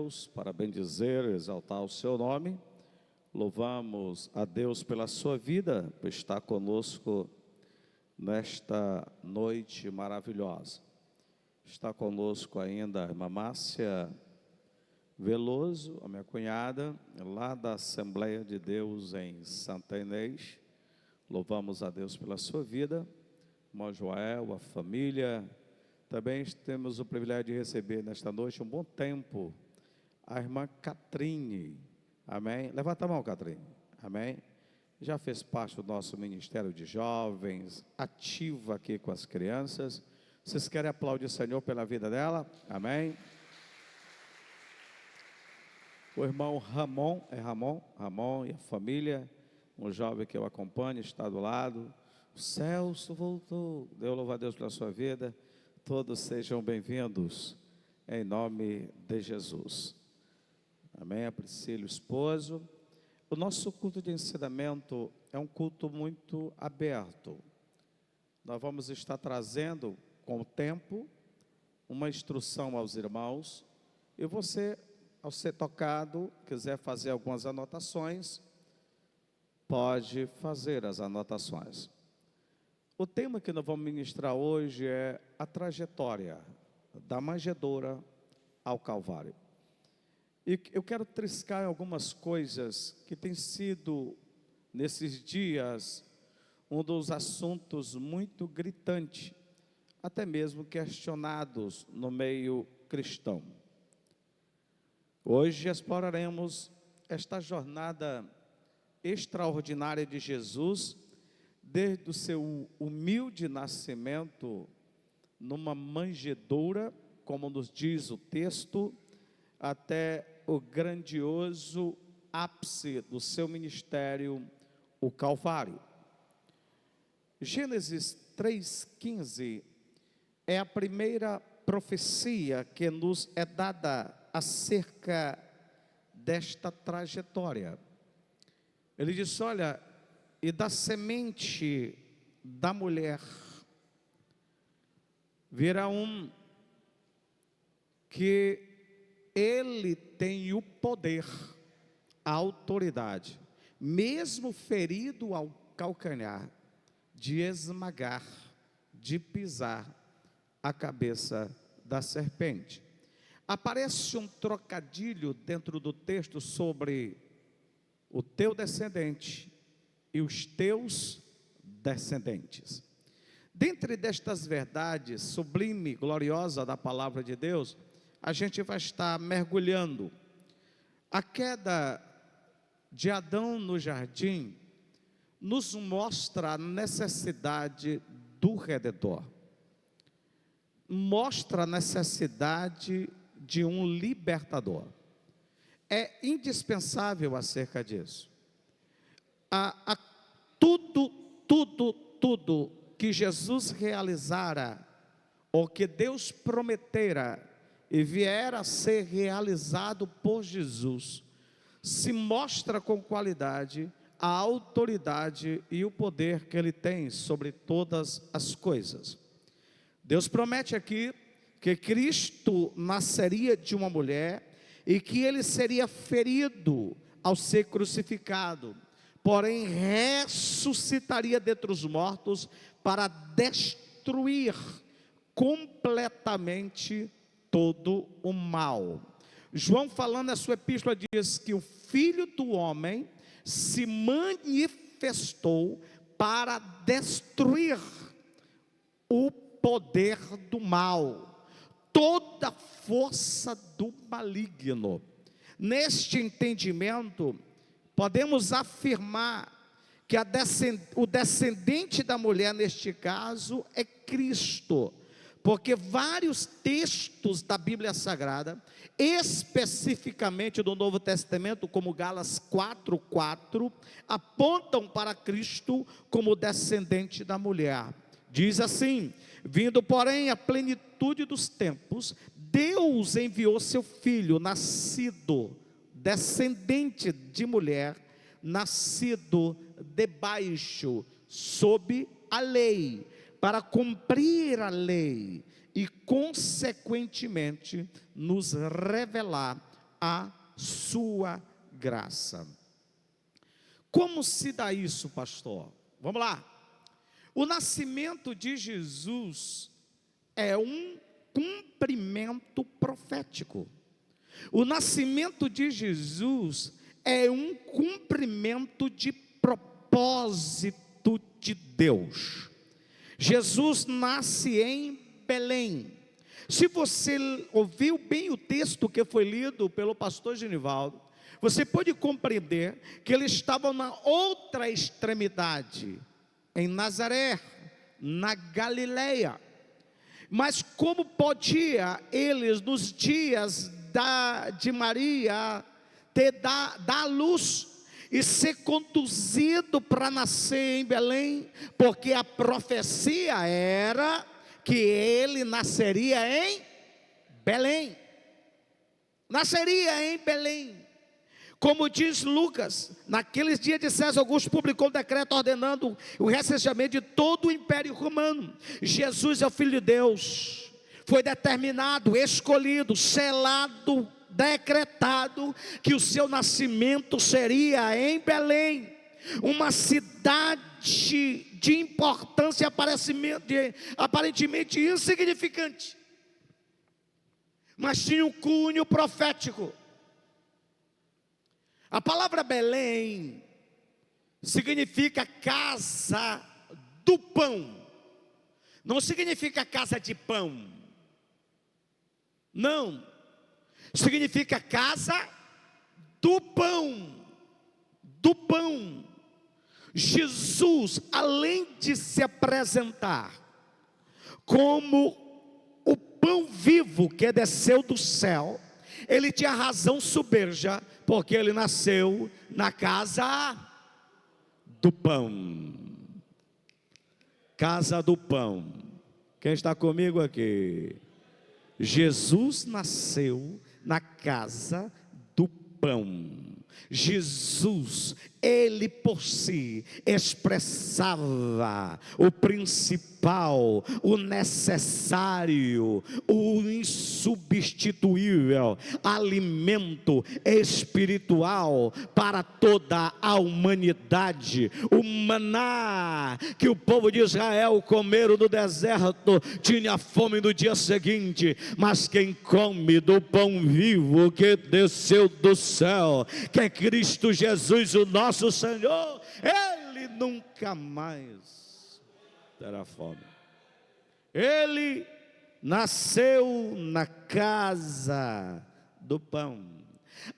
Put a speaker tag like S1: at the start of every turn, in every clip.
S1: Deus, para bendizer, exaltar o seu nome. Louvamos a Deus pela sua vida, por estar conosco nesta noite maravilhosa. Está conosco ainda a irmã Márcia Veloso, a minha cunhada, lá da Assembleia de Deus em Santa Inês. Louvamos a Deus pela sua vida. Irmão Joel, a família. Também temos o privilégio de receber nesta noite um bom tempo a irmã Catrine. Amém? Levanta a mão, Catrine. Amém? Já fez parte do nosso ministério de jovens, ativa aqui com as crianças. Vocês querem aplaudir o Senhor pela vida dela? Amém? O irmão Ramon e a família, um jovem que eu acompanho, está do lado. O Celso voltou. Deus louva a Deus pela sua vida. Todos sejam bem-vindos, em nome de Jesus. Amém? A Priscila, o esposo. O nosso culto de ensinamento é um culto muito aberto. Nós vamos estar trazendo, com o tempo, uma instrução aos irmãos. E você, ao ser tocado, quiser fazer algumas anotações, pode fazer as anotações. O tema que nós vamos ministrar hoje é a trajetória da manjedoura ao Calvário. E eu quero triscar algumas coisas que tem sido, nesses dias, um dos assuntos muito gritante, até mesmo questionados no meio cristão. Hoje exploraremos esta jornada extraordinária de Jesus, desde o seu humilde nascimento numa manjedoura, como nos diz o texto, até o grandioso ápice do seu ministério, o Calvário. Gênesis 3,15 é a primeira profecia que nos é dada acerca desta trajetória. Ele diz: olha, e da semente da mulher virá um que ele tem o poder, a autoridade, mesmo ferido ao calcanhar, de esmagar, de pisar a cabeça da serpente. Aparece um trocadilho dentro do texto sobre o teu descendente e os teus descendentes. Dentre destas verdades sublime e gloriosa da palavra de Deus, a gente vai estar mergulhando. A queda de Adão no jardim nos mostra a necessidade do Redentor, mostra a necessidade de um libertador. É indispensável acerca disso. Tudo que Jesus realizara, ou que Deus prometera e vier a ser realizado por Jesus, se mostra com qualidade a autoridade e o poder que Ele tem sobre todas as coisas. Deus promete aqui que Cristo nasceria de uma mulher e que Ele seria ferido ao ser crucificado, porém ressuscitaria dentre os mortos para destruir completamente todo o mal. João, falando na sua epístola, diz que o Filho do Homem se manifestou para destruir o poder do mal, toda força do maligno. Neste entendimento, podemos afirmar que o descendente da mulher, neste caso, é Cristo, porque vários textos da Bíblia Sagrada, especificamente do Novo Testamento, como Gálatas 4:4, apontam para Cristo como descendente da mulher. Diz assim: vindo porém a plenitude dos tempos, Deus enviou seu Filho, nascido descendente de mulher, nascido debaixo, sob a lei, para cumprir a lei e consequentemente nos revelar a sua graça. Como se dá isso, pastor? Vamos lá. O nascimento de Jesus é um cumprimento profético. O nascimento de Jesus é um cumprimento de propósito de Deus. Jesus nasce em Belém. Se você ouviu bem o texto que foi lido pelo pastor Genivaldo, você pode compreender que eles estavam na outra extremidade, em Nazaré, na Galileia. Mas como podia eles, nos dias de Maria, dar à luz e ser conduzido para nascer em Belém? Porque a profecia era que ele nasceria em Belém. Nasceria em Belém. Como diz Lucas, naqueles dias de César Augusto publicou um decreto ordenando o recenseamento de todo o Império Romano. Jesus é o Filho de Deus, foi determinado, escolhido, selado, decretado que o seu nascimento seria em Belém, uma cidade de importância aparentemente insignificante, mas tinha um cunho profético. A palavra Belém significa casa do pão, não significa casa de pão, não, significa casa do pão, do pão. Jesus, além de se apresentar como o pão vivo que desceu do céu, ele tinha razão soberja, porque ele nasceu na casa do pão. Casa do pão. Quem está comigo aqui? Jesus nasceu na casa do pão. Jesus, ele por si expressava o principal, o necessário, o insubstituível alimento espiritual para toda a humanidade. O maná que o povo de Israel comeram no deserto tinha fome no dia seguinte, mas quem come do pão vivo que desceu do céu, que é Cristo Jesus, o nosso Senhor, ele nunca mais terá fome. Ele nasceu na casa do pão.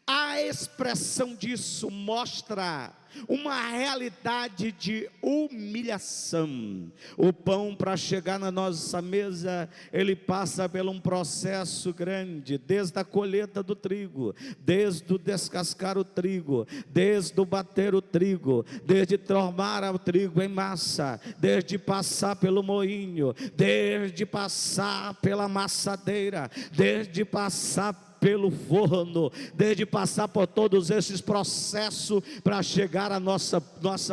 S1: A expressão disso mostra uma realidade de humilhação. O pão, para chegar na nossa mesa, ele passa por um processo grande, desde a colheita do trigo, desde o descascar o trigo, desde o bater o trigo, desde transformar o trigo em massa, desde passar pelo moinho, desde passar pela amassadeira, desde passar pelo forno, desde passar por todos esses processos para chegar à nossa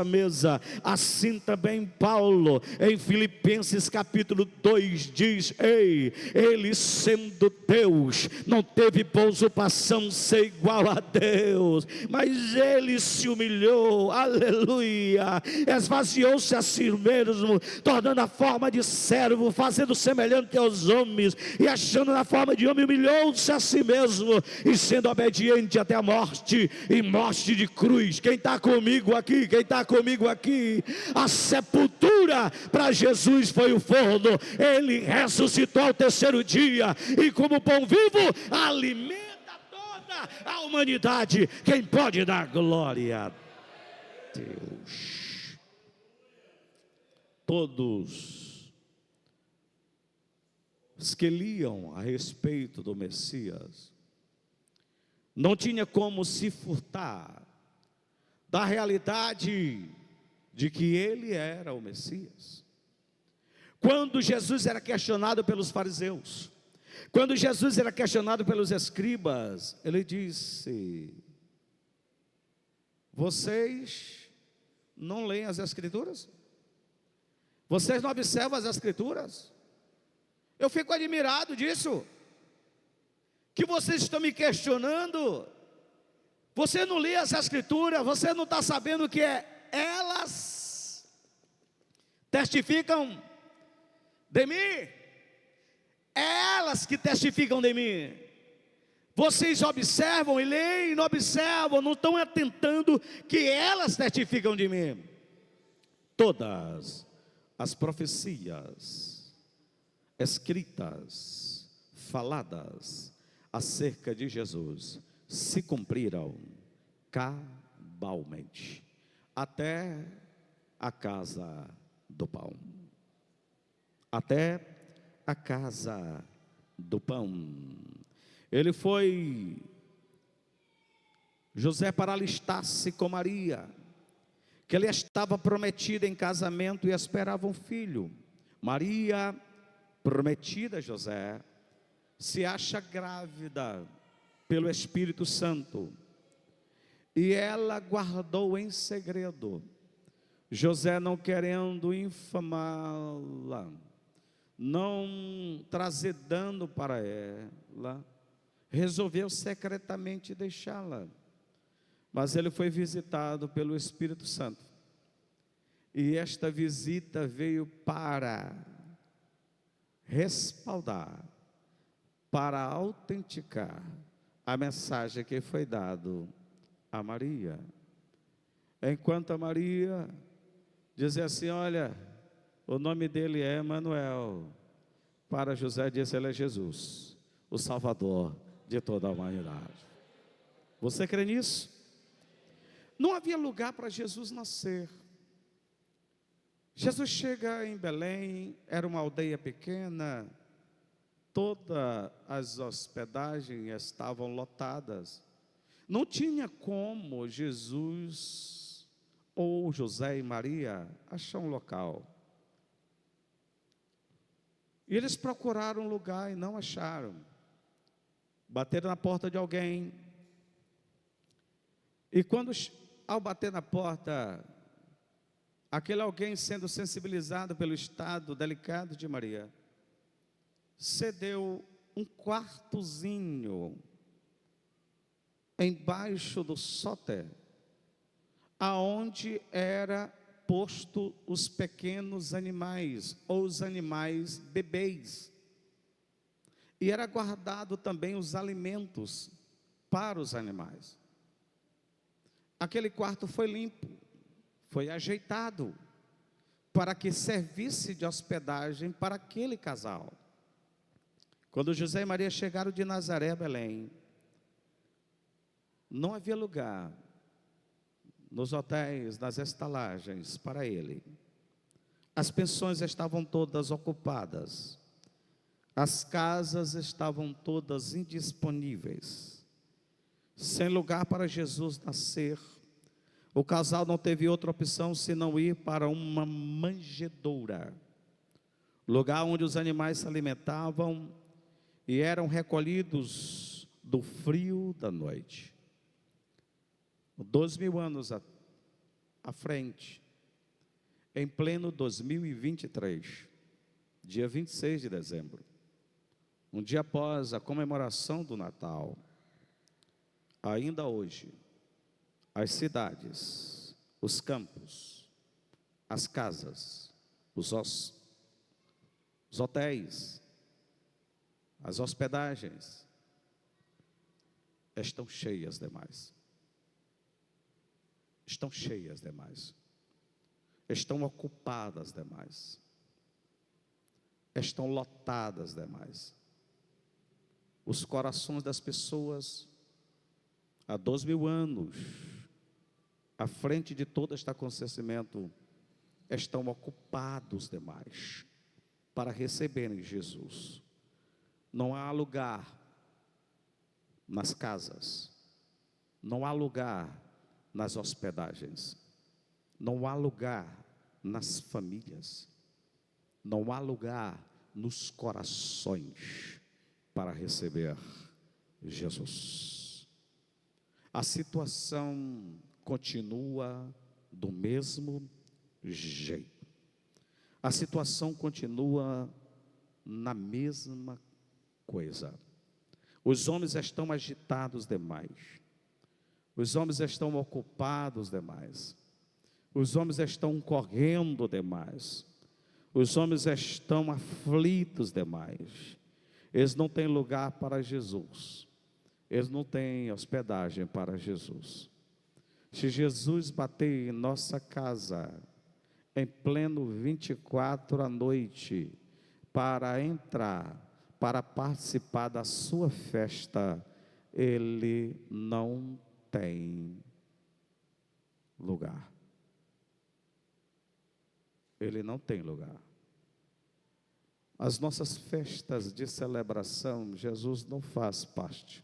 S1: mesa. Assim também Paulo, em Filipenses capítulo 2, diz: ele sendo Deus, não teve por usurpação ser igual a Deus, mas ele se humilhou, aleluia, esvaziou-se a si mesmo, tornando a forma de servo, fazendo semelhante aos homens, e achando na forma de homem, humilhou-se a si mesmo, e sendo obediente até a morte, e morte de cruz. Quem está comigo aqui? Quem está comigo aqui? A sepultura para Jesus foi o forno. Ele ressuscitou ao terceiro dia, e como pão vivo alimenta toda a humanidade. Quem pode dar glória a Deus? Todos os que liam a respeito do Messias não tinha como se furtar da realidade de que ele era o Messias. Quando Jesus era questionado pelos fariseus, quando Jesus era questionado pelos escribas, ele disse: vocês não leem as Escrituras? Vocês não observam as Escrituras? Eu fico admirado disso. que vocês estão me questionando, você não lê essa escritura, você não está sabendo o que é. Elas testificam de mim, é elas que testificam de mim. Vocês observam e leem, não observam, não estão atentando que elas testificam de mim. Todas as profecias escritas, faladas acerca de Jesus se cumpriram cabalmente, até a casa do pão. Até a casa do pão. Ele foi, José, para alistar-se com Maria, que ele estava prometida em casamento e esperava um filho. Maria, prometida a José, se acha grávida pelo Espírito Santo, e ela guardou em segredo. José, não querendo infamá-la, não trazer dano para ela, resolveu secretamente deixá-la. Mas ele foi visitado pelo Espírito Santo, e esta visita veio para respaldar, para autenticar a mensagem que foi dada a Maria. Enquanto a Maria dizia assim: olha, o nome dele é Emanuel. Para José disse: ele é Jesus, o Salvador de toda a humanidade. Você crê nisso? Não havia lugar para Jesus nascer. Jesus chega em Belém, era uma aldeia pequena, todas as hospedagens estavam lotadas. Não tinha como Jesus ou José e Maria achar um local. E eles procuraram um lugar e não acharam. Bateram na porta de alguém. E quando, ao bater na porta, aquele alguém, sendo sensibilizado pelo estado delicado de Maria, cedeu um quartozinho embaixo do sóter, aonde era posto os pequenos animais, ou os animais bebês, e era guardado também os alimentos para os animais. Aquele quarto foi limpo, foi ajeitado, para que servisse de hospedagem para aquele casal. Quando José e Maria chegaram de Nazaré a Belém, não havia lugar nos hotéis, nas estalagens para ele. As pensões estavam todas ocupadas, as casas estavam todas indisponíveis, sem lugar para Jesus nascer. O casal não teve outra opção senão ir para uma manjedoura, lugar onde os animais se alimentavam e eram recolhidos do frio da noite. 2000 anos à frente, em pleno 2023, dia 26 de dezembro, um dia após a comemoração do Natal, ainda hoje, as cidades, os campos, as casas, os hotéis, as hospedagens estão cheias demais. Estão cheias demais. Estão ocupadas demais. Estão lotadas demais. Os corações das pessoas, há 2000 anos, à frente de todo este acontecimento, estão ocupados demais para receberem Jesus. Não há lugar nas casas, não há lugar nas hospedagens, não há lugar nas famílias, não há lugar nos corações para receber Jesus. A situação continua do mesmo jeito. A situação continua na mesma coisa. Os homens estão agitados demais. Os homens estão ocupados demais. Os homens estão correndo demais. Os homens estão aflitos demais. Eles não têm lugar para Jesus. Eles não têm hospedagem para Jesus. Se Jesus bater em nossa casa, em pleno 24 à noite, para entrar, para participar da sua festa, Ele não tem lugar. Ele não tem lugar. As nossas festas de celebração, Jesus não faz parte.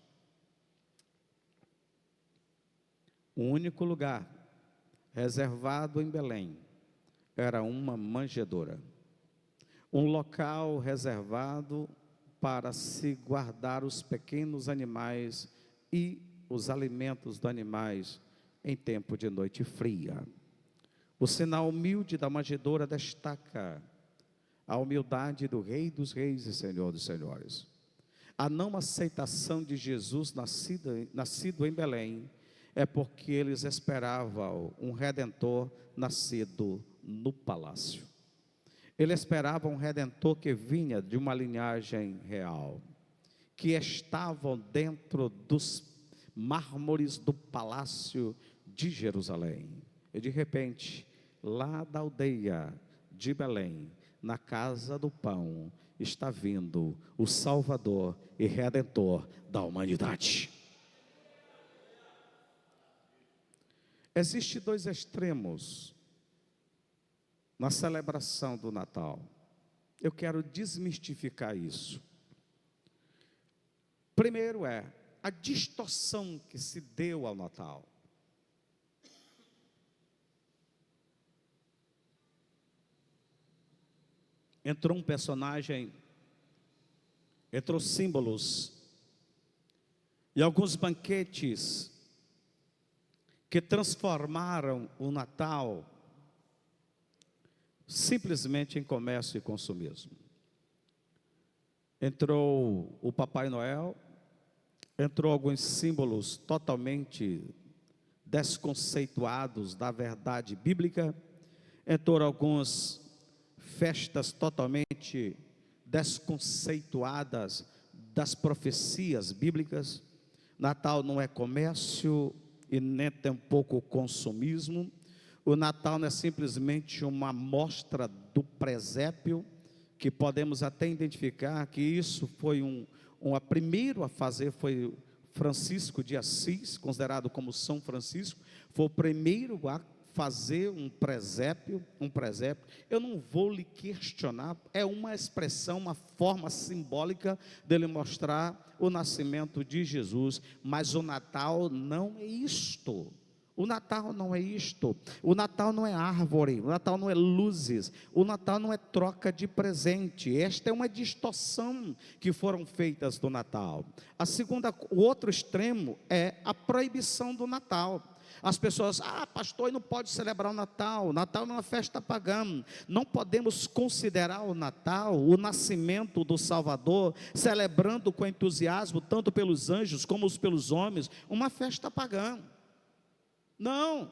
S1: O único lugar reservado em Belém era uma manjedoura. Um local reservado para se guardar os pequenos animais e os alimentos dos animais em tempo de noite fria. O sinal humilde da manjedoura destaca a humildade do Rei dos Reis e Senhor dos Senhores. A não aceitação de Jesus nascido em Belém é porque eles esperavam um Redentor nascido no palácio. Eles esperavam um Redentor que vinha de uma linhagem real, que estavam dentro dos mármores do palácio de Jerusalém. E de repente, lá da aldeia de Belém, na casa do pão, está vindo o Salvador e Redentor da humanidade. Existem dois extremos na celebração do Natal. Eu quero desmistificar isso. Primeiro é a distorção que se deu ao Natal. Entrou um personagem, entrou símbolos e alguns banquetes que transformaram o Natal simplesmente em comércio e consumismo. Entrou o Papai Noel, entrou alguns símbolos totalmente desconceituados da verdade bíblica, entrou algumas festas totalmente desconceituadas das profecias bíblicas. Natal não é comércio e nem tampouco consumismo. O Natal não é simplesmente uma amostra do presépio, que podemos até identificar que isso foi a primeiro a fazer foi Francisco de Assis, considerado como São Francisco, foi o primeiro a fazer um presépio. Eu não vou lhe questionar, é uma expressão, uma forma simbólica dele mostrar o nascimento de Jesus, mas o Natal não é isto. O Natal não é isto. O Natal não é árvore, o Natal não é luzes, o Natal não é troca de presente. Esta é uma distorção que foram feitas do Natal. O outro extremo é a proibição do Natal. As pessoas, pastor, não pode celebrar o Natal é uma festa pagã. Não podemos considerar o Natal, o nascimento do Salvador, celebrando com entusiasmo, tanto pelos anjos como pelos homens, uma festa pagã. Não,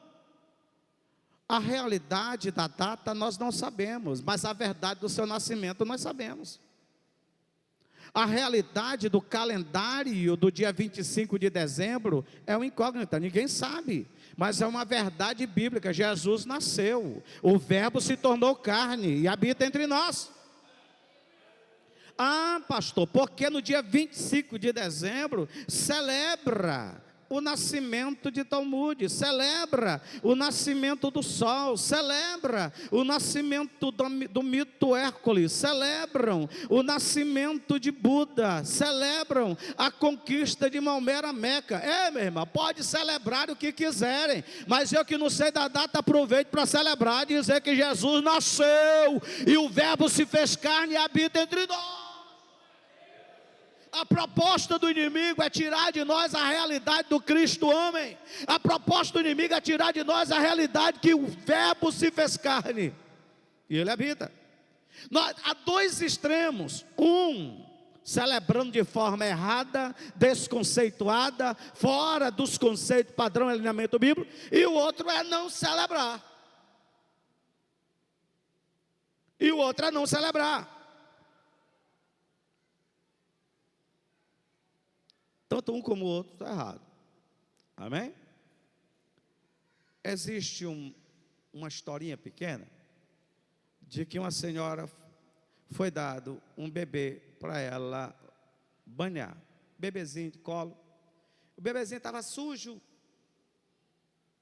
S1: a realidade da data nós não sabemos, mas a verdade do seu nascimento nós sabemos. A realidade do calendário do dia 25 de dezembro é uma incógnita, ninguém sabe, mas é uma verdade bíblica. Jesus nasceu, o Verbo se tornou carne e habita entre nós. Pastor, porque no dia 25 de dezembro celebra o nascimento de Talmud, celebra o nascimento do sol, celebra o nascimento do mito Hércules, celebram o nascimento de Buda, celebram a conquista de Maomé a Meca. Meu irmão, pode celebrar o que quiserem, mas eu que não sei da data, aproveito para celebrar e dizer que Jesus nasceu, e o Verbo se fez carne e habita entre nós. A proposta do inimigo é tirar de nós a realidade do Cristo homem. A proposta do inimigo é tirar de nós a realidade que o Verbo se fez carne e ele habita. Há dois extremos. celebrando de forma errada, desconceituada, fora dos conceitos padrão e alinhamento bíblico, e o outro é não celebrar. E o outro é não celebrar. Tanto um como o outro está errado. Amém? Existe uma historinha pequena de que uma senhora foi dado um bebê para ela banhar. Bebezinho de colo. O bebezinho estava sujo.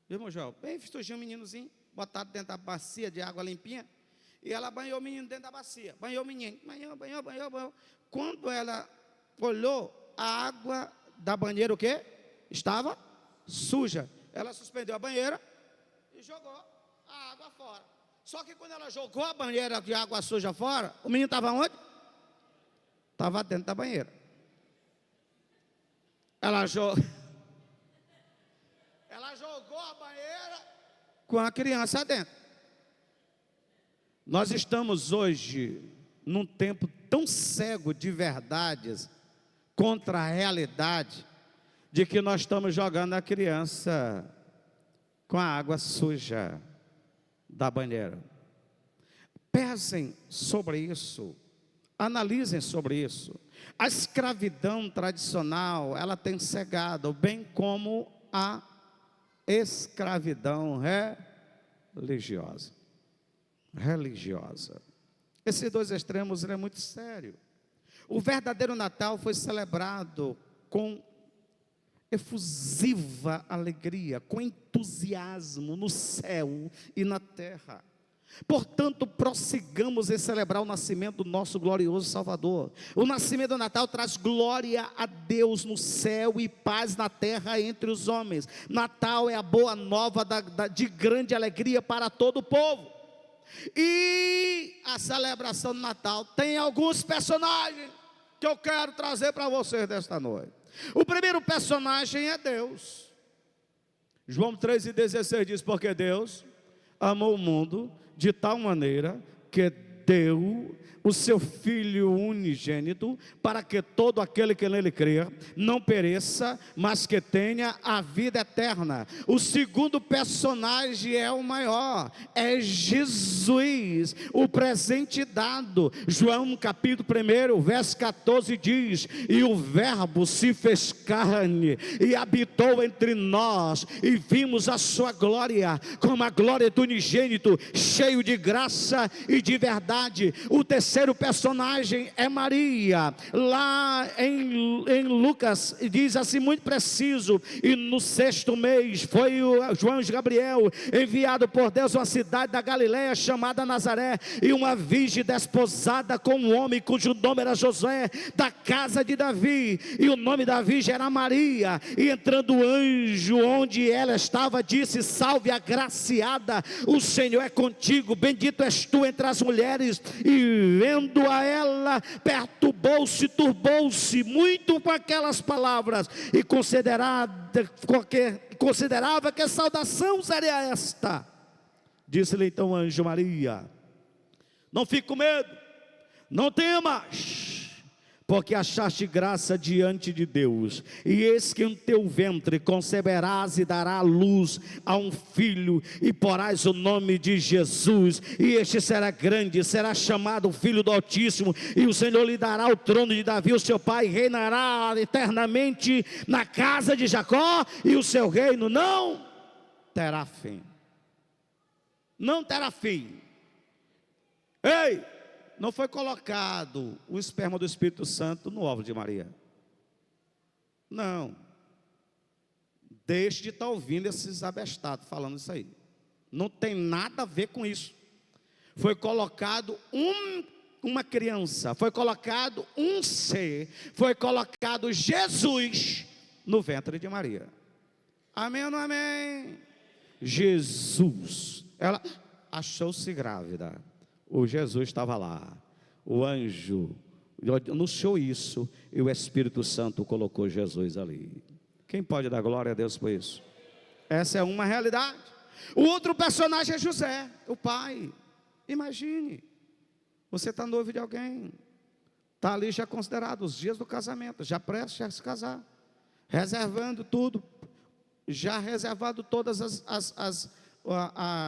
S1: Viu, irmão João? Bem sujinho, um meninozinho, botado dentro da bacia de água limpinha. E ela banhou o menino dentro da bacia. Banhou o menino. Banhou. Quando ela olhou, a água da banheira, o quê? Estava suja. Ela suspendeu a banheira e jogou a água fora. Só que quando ela jogou a banheira de água suja fora, o menino estava onde? Estava dentro da banheira. Ela jogou a banheira com a criança dentro. Nós estamos hoje num tempo tão cego de verdades contra a realidade, de que nós estamos jogando a criança com a água suja da banheira. Pensem sobre isso, analisem sobre isso. A escravidão tradicional, ela tem cegado, bem como a escravidão religiosa. Esses dois extremos é muito sério. O verdadeiro Natal foi celebrado com efusiva alegria, com entusiasmo no céu e na terra. Portanto, prossigamos em celebrar o nascimento do nosso glorioso Salvador. O nascimento do Natal traz glória a Deus no céu e paz na terra entre os homens. Natal é a boa nova de grande alegria para todo o povo. E a celebração do Natal tem alguns personagens que eu quero trazer para vocês desta noite. O primeiro personagem é Deus. João 3,16 diz: porque Deus amou o mundo de tal maneira que deu o seu Filho unigênito, para que todo aquele que nele crer não pereça, mas que tenha a vida eterna. O segundo personagem é o maior, é Jesus, o presente dado. João capítulo 1, verso 14 diz: e o verbo se fez carne e habitou entre nós, e vimos a sua glória, como a glória do unigênito, cheio de graça e de verdade. O terceiro personagem é Maria. Lá em Lucas diz assim muito preciso: e no 6º mês foi o João Gabriel enviado por Deus a uma cidade da Galileia chamada Nazaré, e uma virgem desposada com um homem cujo nome era José, da casa de Davi, e o nome da virgem era Maria. E entrando o anjo onde ela estava, disse: salve agraciada, o Senhor é contigo, bendito és tu entre as mulheres. E vendo a ela, perturbou-se, turbou-se muito com aquelas palavras, e considerava que saudação seria esta. Disse-lhe então o anjo: Maria, não fique com medo, não temas, porque achaste graça diante de Deus, e eis que em teu ventre conceberás e dará luz a um filho, e porás o nome de Jesus, e este será grande, será chamado Filho do Altíssimo, e o Senhor lhe dará o trono de Davi, o seu pai, e reinará eternamente na casa de Jacó, e o seu reino não terá fim. Não terá fim. Ei! Não foi colocado o esperma do Espírito Santo no óvulo de Maria. Não. Deixe de estar ouvindo esses abestados falando isso aí. Não tem nada a ver com isso. Foi colocado uma criança, foi colocado um ser, foi colocado Jesus no ventre de Maria. Amém ou não amém? Jesus. Ela achou-se grávida. O Jesus estava lá, o anjo anunciou isso, e o Espírito Santo colocou Jesus ali. Quem pode dar glória a Deus por isso? Essa é uma realidade. O outro personagem é José, o pai. Imagine, você está noivo de alguém, Está ali já considerado os dias do casamento, já prestes a se casar, reservando tudo, já reservado todas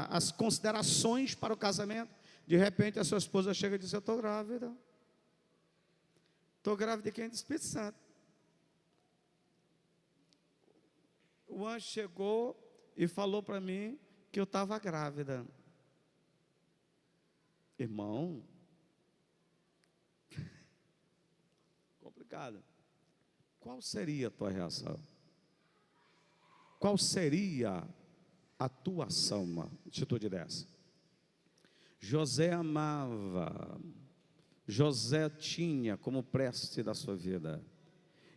S1: as considerações para o casamento. De repente a sua esposa chega e diz: eu estou grávida. Estou grávida de quem? Do Espírito Santo. O anjo chegou e falou para mim que eu estava grávida. Irmão, complicado. Qual seria a tua reação? Qual seria a tua ação, uma atitude dessa? José amava, José tinha como prece da sua vida,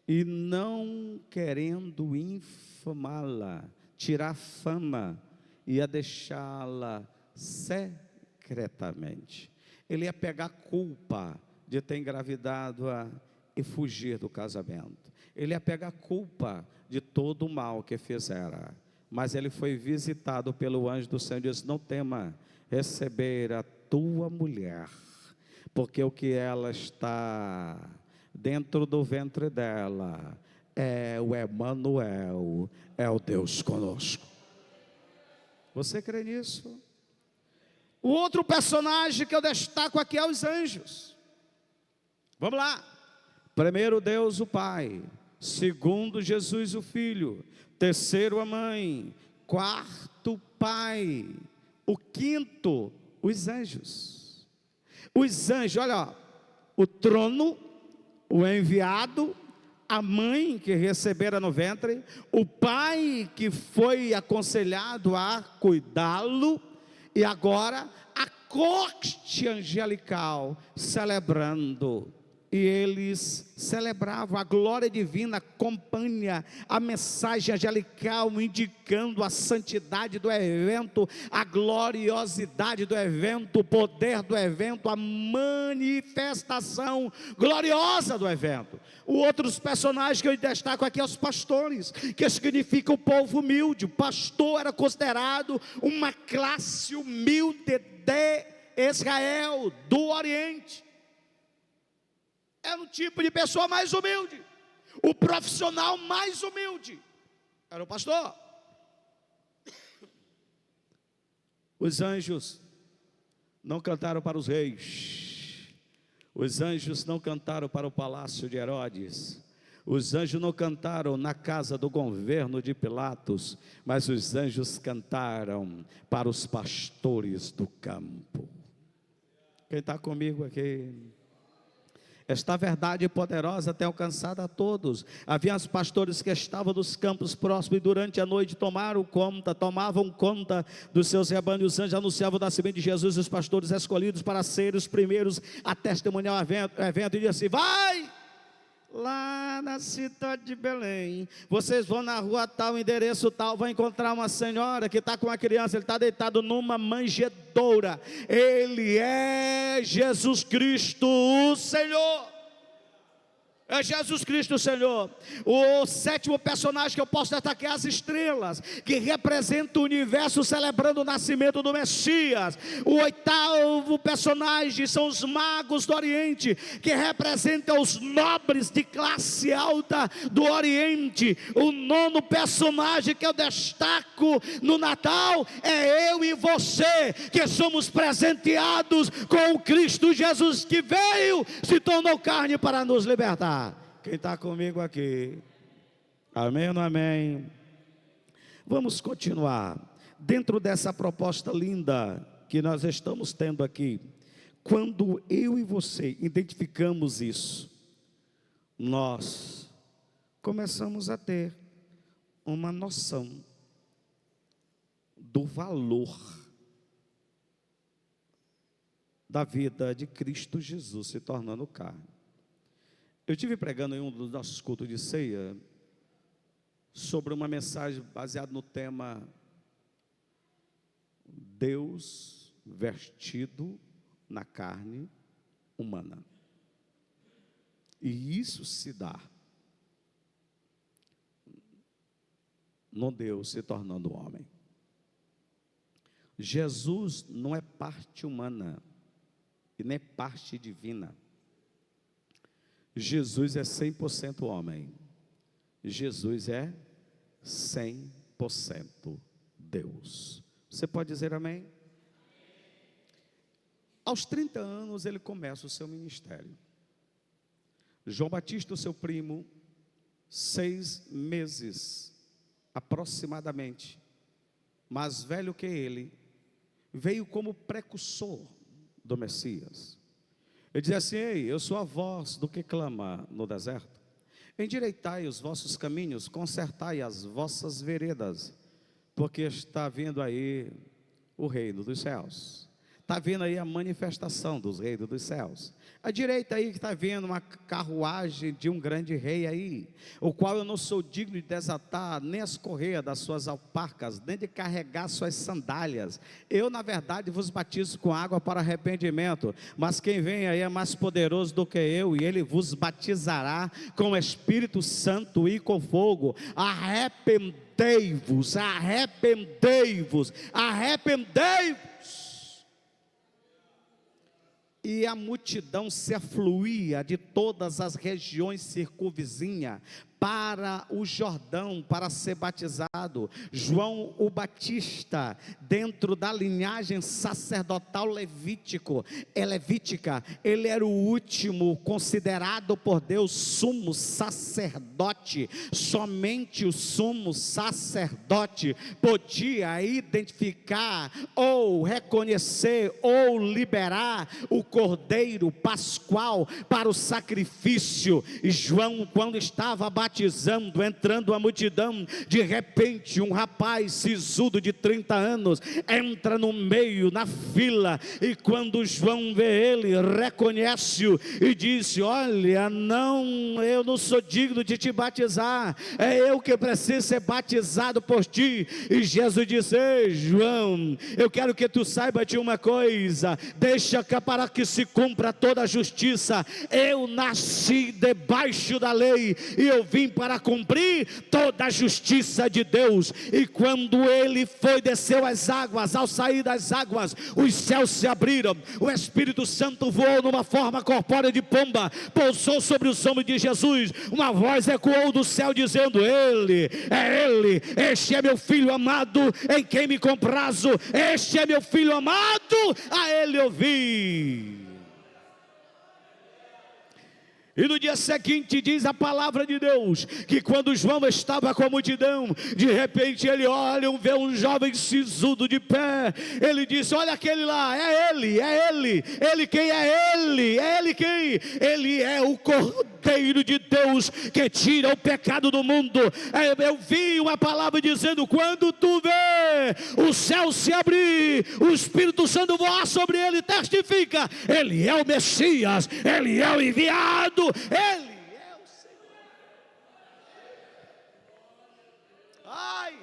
S1: e não querendo infamá-la, tirar fama, ia deixá-la secretamente. Ele ia pegar culpa de ter engravidado e fugir do casamento. Ele ia pegar culpa de todo o mal que fizera. Mas ele foi visitado pelo anjo do Senhor e disse: não tema receber a tua mulher, porque o que ela está dentro do ventre dela é o Emanuel, é o Deus conosco. Você crê nisso? O outro personagem que eu destaco aqui é os anjos. Vamos lá. Primeiro, Deus o Pai. Segundo, Jesus o Filho. Terceiro, a mãe. Quarto, Pai. O quinto, os anjos. Os anjos, olha, o trono, o enviado, a mãe que recebera no ventre, o pai que foi aconselhado a cuidá-lo, e agora a corte angelical celebrando. E eles celebravam, a glória divina acompanha a mensagem angelical, indicando a santidade do evento, a gloriosidade do evento, o poder do evento, a manifestação gloriosa do evento. O outros personagens que eu destaco aqui é os pastores, que significa o povo humilde. O pastor era considerado uma classe humilde de Israel, do Oriente. Era um tipo de pessoa mais humilde, o profissional mais humilde era o pastor. Os anjos não cantaram para os reis, os anjos não cantaram para o palácio de Herodes, os anjos não cantaram na casa do governo de Pilatos, mas os anjos cantaram para os pastores do campo. Quem está comigo aqui? Esta verdade poderosa tem alcançado a todos. Havia os pastores que estavam nos campos próximos e durante a noite tomavam conta dos seus rebanhos. Os anjos anunciavam o nascimento de Jesus, e os pastores escolhidos para serem os primeiros a testemunhar o evento, e diziam assim: vai lá na cidade de Belém, vocês vão na rua tal, endereço tal, vão encontrar uma senhora que está com uma criança, ele está deitado numa manjedoura, ele é Jesus Cristo o Senhor. É Jesus Cristo o Senhor. O sétimo personagem que eu posso destacar é as estrelas, que representam o universo celebrando o nascimento do Messias. O oitavo personagem são os magos do Oriente, que representam os nobres de classe alta do Oriente. O nono personagem que eu destaco no Natal é eu e você, que somos presenteados com o Cristo Jesus, que veio, se tornou carne para nos libertar. Quem está comigo aqui? Amém ou não amém? Vamos continuar. Dentro dessa proposta linda que nós estamos tendo aqui, quando eu e você identificamos isso, nós começamos a ter uma noção do valor da vida de Cristo Jesus se tornando carne. Eu estive pregando em um dos nossos cultos de ceia sobre uma mensagem baseada no tema Deus vestido na carne humana. E isso se dá no Deus se tornando homem. Jesus não é parte humana e nem parte divina. Jesus é 100% homem. Jesus é 100% Deus. Você pode dizer amém? Aos 30 anos ele começa o seu ministério. João Batista, o seu primo, 6 meses aproximadamente, mais velho que ele, veio como precursor do Messias. Ele dizia assim: ei, eu sou a voz do que clama no deserto. Endireitai os vossos caminhos, consertai as vossas veredas, porque está vindo aí o reino dos céus. Está vindo aí a manifestação dos reinos dos céus. À direita aí que está vendo uma carruagem de um grande rei aí, o qual eu não sou digno de desatar nem as correias das suas alparcas, nem de carregar suas sandálias. Eu, na verdade, vos batizo com água para arrependimento, mas quem vem aí é mais poderoso do que eu, e ele vos batizará com o Espírito Santo e com fogo. Arrependei-vos, arrependei-vos, arrependei-vos. E a multidão se afluía de todas as regiões circunvizinhas para o Jordão, para ser batizado. João o Batista, dentro da linhagem sacerdotal levítica, ele era o último considerado por Deus sumo sacerdote. Somente o sumo sacerdote podia identificar, ou reconhecer, ou liberar o cordeiro pascual para o sacrifício. E João, quando estava batizando, entrando a multidão, de repente um rapaz sisudo de 30 anos entra no meio, na fila, e quando João vê ele, reconhece-o e disse: olha, eu não sou digno de te batizar, é eu que preciso ser batizado por ti. E Jesus disse: ei, João, eu quero que tu saiba de uma coisa, deixa cá para que se cumpra toda a justiça. Eu nasci debaixo da lei, e eu vim para cumprir toda a justiça de Deus. E quando ele desceu as águas, ao sair das águas, os céus se abriram, o Espírito Santo voou numa forma corpórea de pomba, pousou sobre os ombros de Jesus. Uma voz ecoou do céu dizendo: ele, este é meu filho amado, em quem me comprazo, este é meu filho amado, a ele ouvi. E no dia seguinte diz a palavra de Deus, que quando João estava com a multidão, de repente ele olha, vê um jovem sisudo de pé. Ele disse: olha aquele lá, é ele quem é ele? É ele quem? Ele é o Cordeiro de Deus que tira o pecado do mundo. Eu vi uma palavra dizendo: quando tu vê o céu se abrir, o Espírito Santo voar sobre ele, testifica, ele é o Messias, ele é o enviado, ele é o Senhor. Ai,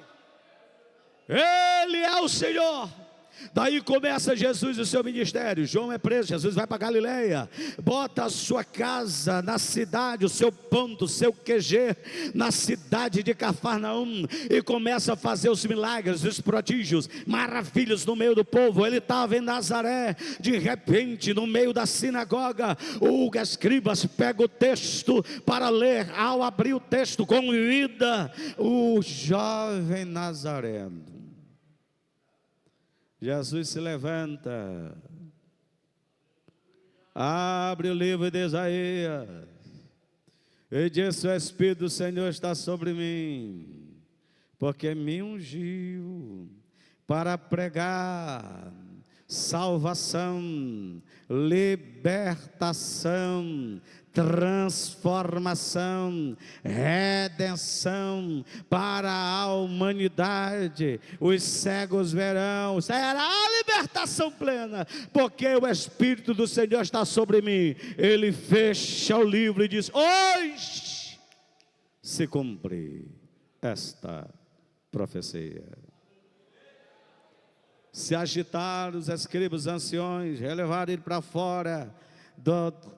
S1: ele é o Senhor. Daí começa Jesus o seu ministério. João é preso, Jesus vai para Galileia, bota a sua casa na cidade, o seu ponto, o seu QG, na cidade de Cafarnaum, e começa a fazer os milagres, os prodígios, maravilhas no meio do povo. Ele estava em Nazaré, de repente no meio da sinagoga, o escribas pega o texto para ler. Ao abrir o texto, convida o jovem nazareno. Jesus se levanta, abre o livro de Isaías e diz: o Espírito do Senhor está sobre mim, porque me ungiu para pregar salvação, libertação, transformação, redenção para a humanidade. Os cegos verão, será a libertação plena, porque o Espírito do Senhor está sobre mim. Ele fecha o livro e diz: hoje se cumpre esta profecia. Se agitaram os escribas, os anciões, levaram ele para fora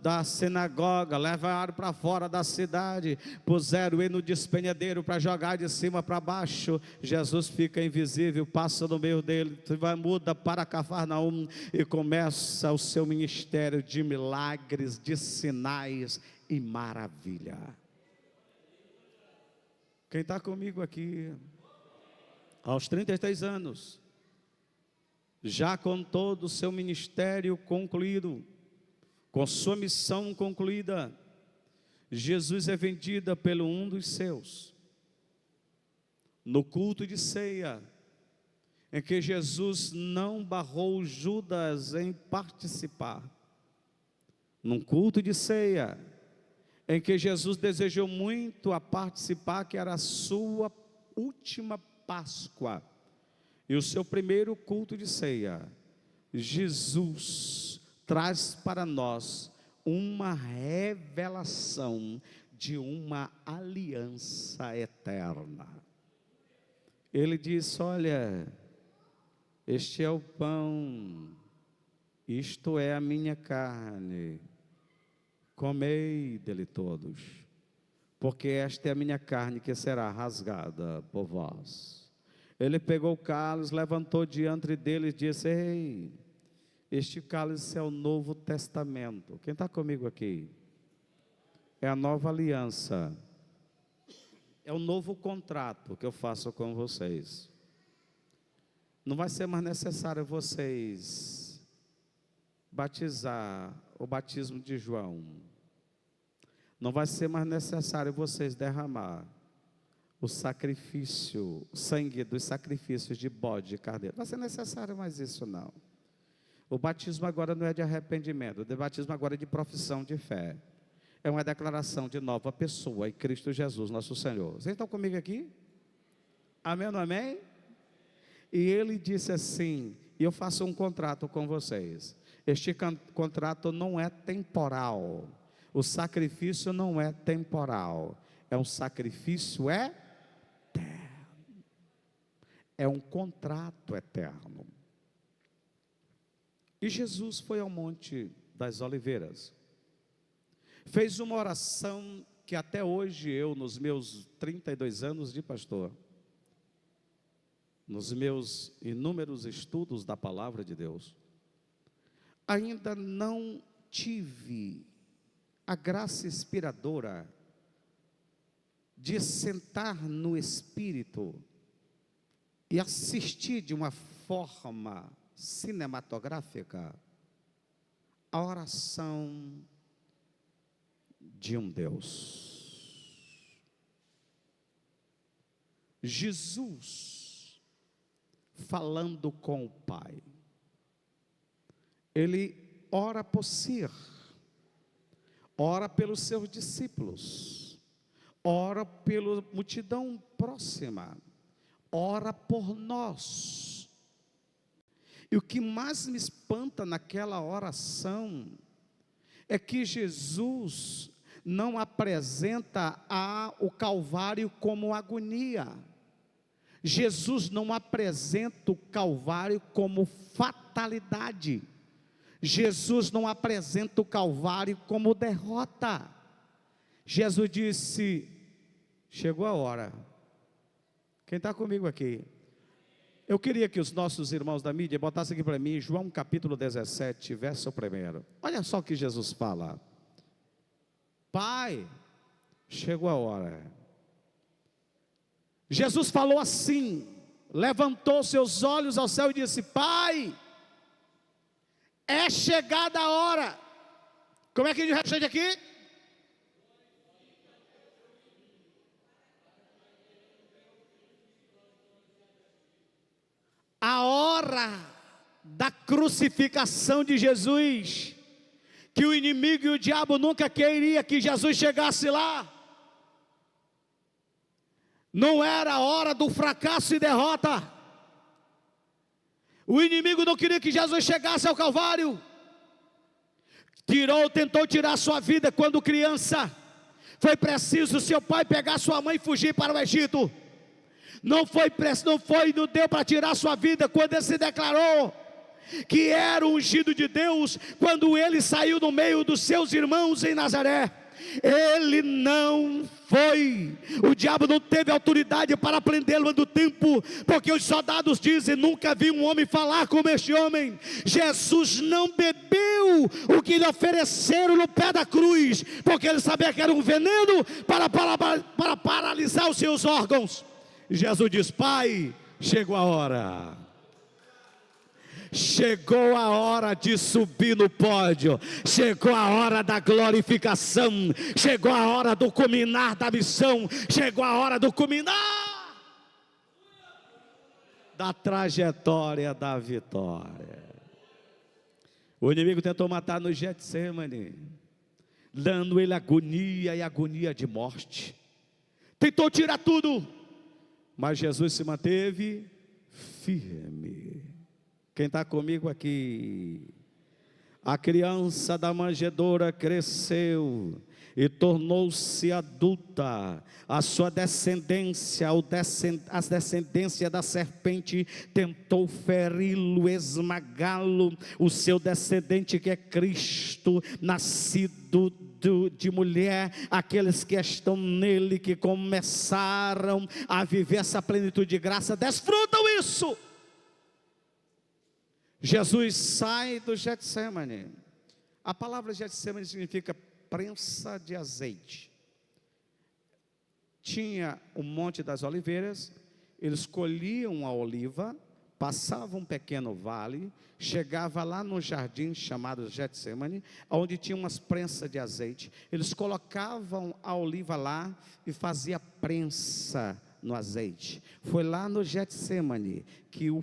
S1: da sinagoga, levaram para fora da cidade, puseram ele no despenhadeiro para jogar de cima para baixo. Jesus fica invisível, passa no meio dele, muda para Cafarnaum e começa o seu ministério de milagres, de sinais e maravilha. Quem está comigo aqui, aos 33 anos, já com todo o seu ministério concluído, com sua missão concluída, Jesus é vendida pelo um dos seus. No culto de ceia, em que Jesus não barrou Judas em participar. Num culto de ceia, em que Jesus desejou muito a participar, que era a sua última Páscoa, e o seu primeiro culto de ceia, Jesus traz para nós uma revelação de uma aliança eterna. Ele disse: olha, este é o pão, isto é a minha carne, comei dele todos, porque esta é a minha carne que será rasgada por vós. Ele pegou o cálice, levantou diante dele e disse: ei, este cálice é o Novo Testamento. Quem está comigo aqui? É a nova aliança, é o novo contrato que eu faço com vocês. Não vai ser mais necessário vocês batizar o batismo de João. Não vai ser mais necessário vocês derramar o sacrifício, o sangue dos sacrifícios de bode e carneiro. Não vai ser necessário mais isso, não. O batismo agora não é de arrependimento, o batismo agora é de profissão de fé. É uma declaração de nova pessoa em Cristo Jesus, nosso Senhor. Vocês estão comigo aqui? Amém ou não amém? E ele disse assim: e eu faço um contrato com vocês. Este contrato não é temporal. O sacrifício não é temporal. É um sacrifício eterno. É um contrato eterno. E Jesus foi ao Monte das Oliveiras. Fez uma oração que até hoje eu, nos meus 32 anos de pastor, nos meus inúmeros estudos da palavra de Deus, ainda não tive a graça inspiradora de sentar no Espírito e assistir de uma forma cinematográfica a oração de um Deus. Jesus falando com o Pai. Ele ora por si, ora pelos seus discípulos, ora pela multidão próxima, ora por nós. E o que mais me espanta naquela oração é que Jesus não apresenta o Calvário como agonia. Jesus não apresenta o Calvário como fatalidade. Jesus não apresenta o Calvário como derrota. Jesus disse: chegou a hora. Quem está comigo aqui? Eu queria que os nossos irmãos da mídia botassem aqui para mim, João capítulo 17, verso 1. Olha só o que Jesus fala: Pai, chegou a hora. Jesus falou assim, levantou seus olhos ao céu e disse: Pai, é chegada a hora. Como é que diz o restante aqui? A hora da crucificação de Jesus, que o inimigo e o diabo nunca queria que Jesus chegasse lá. Não era a hora do fracasso e derrota. O inimigo não queria que Jesus chegasse ao Calvário. Tentou tirar sua vida quando criança. Foi preciso seu pai pegar sua mãe e fugir para o Egito. Não deu para tirar sua vida quando ele se declarou que era o ungido de Deus, quando ele saiu no meio dos seus irmãos em Nazaré. ele não foi. O diabo não teve autoridade para prendê-lo do tempo, porque os soldados dizem: nunca vi um homem falar como este homem. Jesus não bebeu o que lhe ofereceram no pé da cruz, porque ele sabia que era um veneno para paralisar os seus órgãos. Jesus diz: Pai, chegou a hora. Chegou a hora de subir no pódio, chegou a hora da glorificação, chegou a hora do culminar da missão, chegou a hora do culminar da trajetória da vitória. O inimigo tentou matar no Getsemane, dando ele agonia e agonia de morte. Tentou tirar tudo, mas Jesus se manteve firme. Quem está comigo aqui? A criança da manjedoura cresceu e tornou-se adulta. A sua descendência, a descendência da serpente tentou feri-lo, esmagá-lo. O seu descendente, que é Cristo, nascido de mulher, aqueles que estão nele, que começaram a viver essa plenitude de graça, desfrutam isso. Jesus sai do Getsemane. A palavra Getsemane significa prensa de azeite. Tinha o Monte das Oliveiras, eles colhiam a oliva, passavam um pequeno vale, chegava lá no jardim chamado Getsemane, onde tinha umas prensas de azeite. Eles colocavam a oliva lá e fazia prensa no azeite. Foi lá no Getsemane que o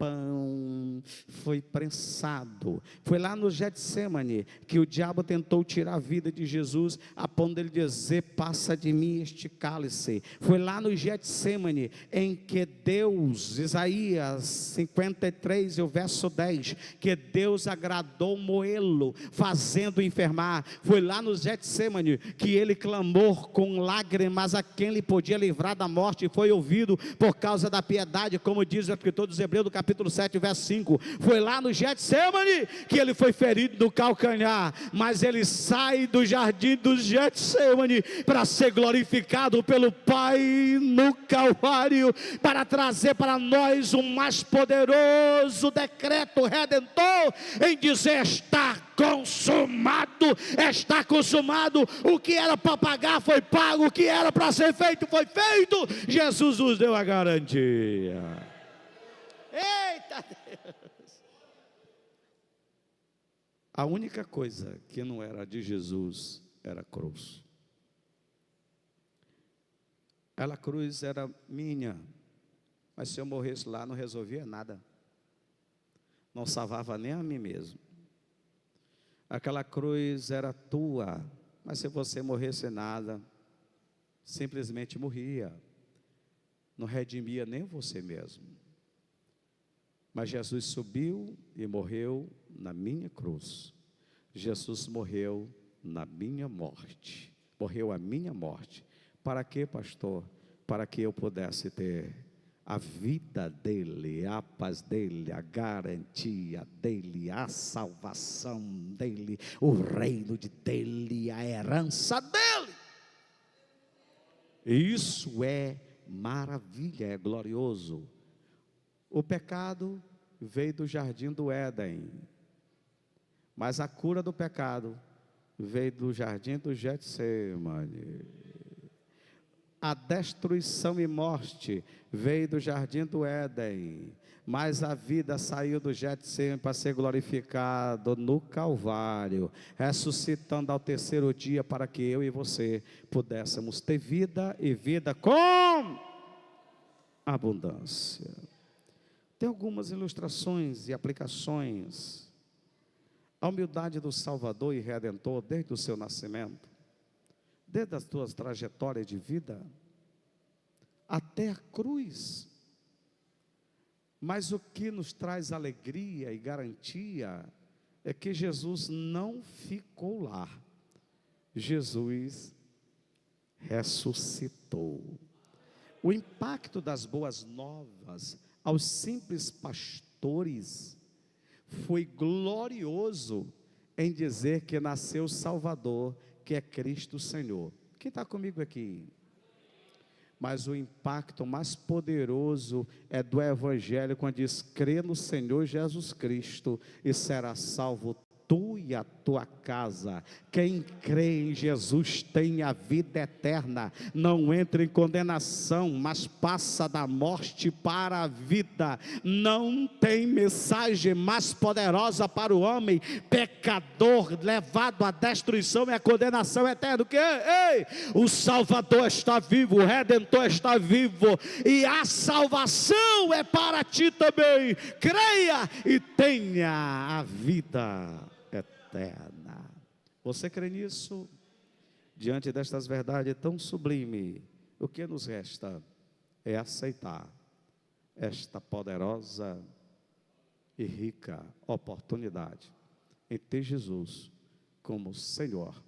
S1: pão foi prensado. Foi lá no Getsemane que o diabo tentou tirar a vida de Jesus, a ponto de ele dizer: passa de mim este cálice. Foi lá no Getsemane em que Deus, Isaías 53, o verso 10, que Deus agradou moê-lo, fazendo enfermar. Foi lá no Getsemane que ele clamou com lágrimas a quem lhe podia livrar da morte, e foi ouvido por causa da piedade, como diz o escritor dos Hebreus, do capítulo 7, verso 5, foi lá no Getsemane que ele foi ferido no calcanhar, mas ele sai do jardim do Getsemane para ser glorificado pelo Pai no Calvário, para trazer para nós o mais poderoso decreto redentor, em dizer: está consumado, está consumado. O que era para pagar foi pago, o que era para ser feito foi feito. Jesus nos deu a garantia. Eita Deus! A única coisa que não era de Jesus era a cruz. A cruz era minha, mas se eu morresse lá não resolvia nada, não salvava nem a mim mesmo. Aquela cruz era tua, mas se você morresse nada, simplesmente morria, não redimia nem você mesmo. Mas Jesus subiu e morreu na minha cruz. Jesus morreu na minha morte. Morreu a minha morte. Para quê, pastor? Para que eu pudesse ter a vida dele, a paz dele, a garantia dele, a salvação dele, o reino dele, a herança dele. Isso é maravilha, é glorioso. O pecado veio do jardim do Éden, mas a cura do pecado veio do jardim do Getsemane. A destruição e morte veio do jardim do Éden, mas a vida saiu do Getsemane para ser glorificado no Calvário, ressuscitando ao terceiro dia, para que eu e você pudéssemos ter vida e vida com abundância. Tem algumas ilustrações e aplicações. A humildade do Salvador e Redentor desde o seu nascimento, desde as suas trajetórias de vida, até a cruz. Mas o que nos traz alegria e garantia é que Jesus não ficou lá. Jesus ressuscitou. O impacto das boas novas aos simples pastores foi glorioso em dizer que nasceu o Salvador, que é Cristo Senhor. Quem está comigo aqui? Mas o impacto mais poderoso é do Evangelho, quando diz: crê no Senhor Jesus Cristo e será salvo tu e a tua casa. Quem crê em Jesus tem a vida eterna, não entra em condenação, mas passa da morte para a vida. Não tem mensagem mais poderosa para o homem pecador, levado à destruição e à condenação eterna, que o Salvador está vivo, o Redentor está vivo, e a salvação é para ti também. Creia e tenha a vida eterna. Você crê nisso? Diante destas verdades tão sublimes, o que nos resta é aceitar esta poderosa e rica oportunidade em ter Jesus como Senhor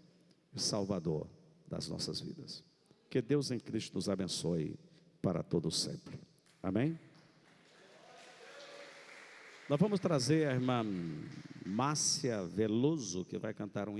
S1: e Salvador das nossas vidas. Que Deus em Cristo nos abençoe para todo sempre. Amém? Nós vamos trazer a irmã Márcia Veloso, que vai cantar um